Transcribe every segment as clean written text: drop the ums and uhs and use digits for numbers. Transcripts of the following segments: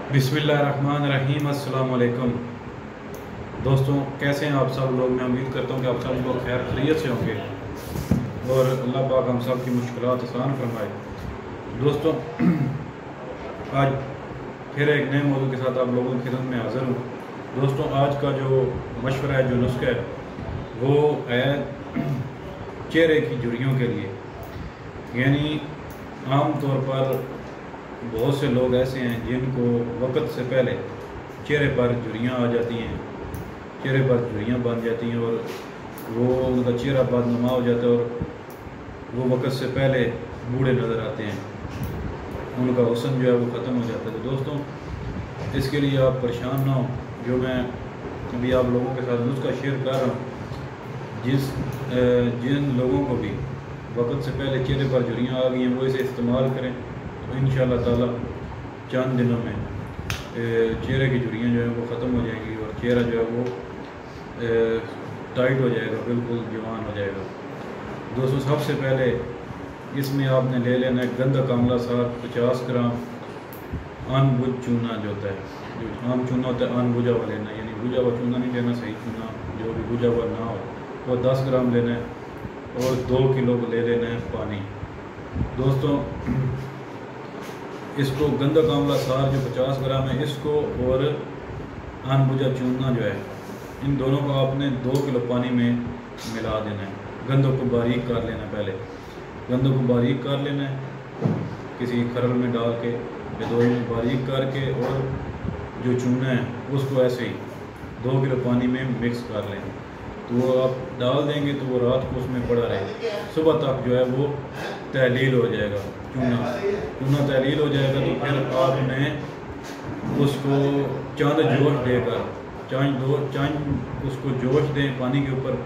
बिस्मिल्लाहिर्रहमानिर्रहीम। अस्सलाम वालेकुम दोस्तों, कैसे हैं आप सब लोग। मैं उम्मीद करता हूँ कि आप सब लोग खैर खैरियत से होंगे और अल्लाह पाक हम सब की मुश्किलात आसान फरमाए। दोस्तों, आज फिर एक नए मौजू के साथ आप लोगों की खिदमत में हाज़िर हूँ। दोस्तों, आज का जो मशवरा है, जो नुस्खा है, वो है चेहरे की झुर्रियों के लिए। यानी आम तौर पर बहुत से लोग ऐसे हैं जिनको वक्त से पहले चेहरे पर झुर्रियाँ आ जाती हैं, चेहरे पर झुर्रियाँ बन जाती हैं और वो उनका चेहरा बदनुमा हो जाता है और वो वक्त से पहले बूढ़े नज़र आते हैं, उनका हुस्न जो है वो ख़त्म हो जाता है। तो दोस्तों, इसके लिए आप परेशान ना हो। जो मैं अभी आप लोगों के साथ नुस्खा शेयर कर रहा हूँ, जिन लोगों को भी वक्त से पहले चेहरे पर झुर्रियाँ आ गई हैं, वो इसे इस्तेमाल करें तो इंशाअल्लाह ताला चंद दिनों में चेहरे की झुर्रियाँ जो है वो ख़त्म हो जाएंगी और चेहरा जो है वो टाइट हो जाएगा, बिल्कुल जवान हो जाएगा। दोस्तों, सबसे पहले इसमें आपने ले लेना है गंदा कामला सार 50 ग्राम, अनबुझ चूना जो होता है, जो आम चूना होता है अनबुझा हुआ लेना है। यानी बुझा हुआ चूना नहीं लेना, सही चूना जो भी बुझा हुआ ना हो वो 10 ग्राम लेना है और 2 किलो ले लेना है पानी। दोस्तों, इसको गंदा कामला सार जो 50 ग्राम है, इसको और अनबुझा चूना जो है, इन दोनों को आपने 2 किलो पानी में मिला देना है। गंदों को बारीक कर लेना है, पहले गंदों को बारीक कर लेना है किसी खरल में डाल के, बेदोई में बारीक करके, और जो चूना है उसको ऐसे ही 2 किलो पानी में मिक्स कर लें। तो वो आप डाल देंगे तो वो रात को उसमें पड़ा रहे, सुबह तक जो है वो तहलील हो जाएगा। चूना तहलील हो जाएगा तो फिर आपने उसको चंद जोश देकर चंद उसको जोश दें पानी के ऊपर,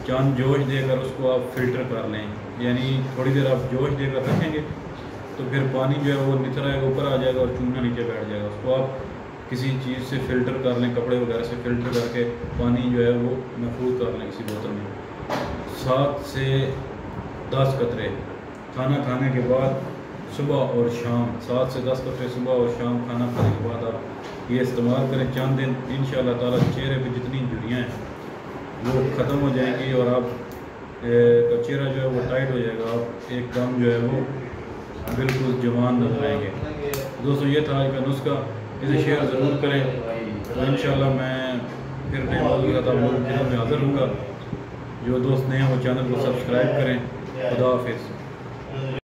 चंद जोश देकर उसको आप फ़िल्टर कर लें। यानी थोड़ी देर आप जोश देकर रखेंगे तो फिर पानी जो है वो निथर आएगा, ऊपर आ जाएगा और चूना नीचे बैठ जाएगा। उसको आप किसी चीज़ से फ़िल्टर कर लें, कपड़े वगैरह से फ़िल्टर करके पानी जो है वो महफूज कर लें किसी बोतल में। 7 से 10 कतरे खाना खाने के बाद सुबह और शाम, 7 से 10 कतरे सुबह और शाम खाना खाने के बाद आप ये इस्तेमाल करें चंद दिन। इंशाअल्लाह ताला चेहरे पे जितनी झुर्रियाँ हैं वो ख़त्म हो जाएंगी और आप का चेहरा जो है वो टाइट हो जाएगा, आप एकदम जो है वो बिल्कुल जवान नजर आएंगे। दोस्तों, ये था आज का नुस्खा, इसे शेयर ज़रूर करें। तो इंशाअल्लाह मैं फिर नए मौजू के साथ आप लोगों के में हाज़िर होऊंगा। जो दोस्त नए हैं वो चैनल को सब्सक्राइब करें। खुदा हाफिज़।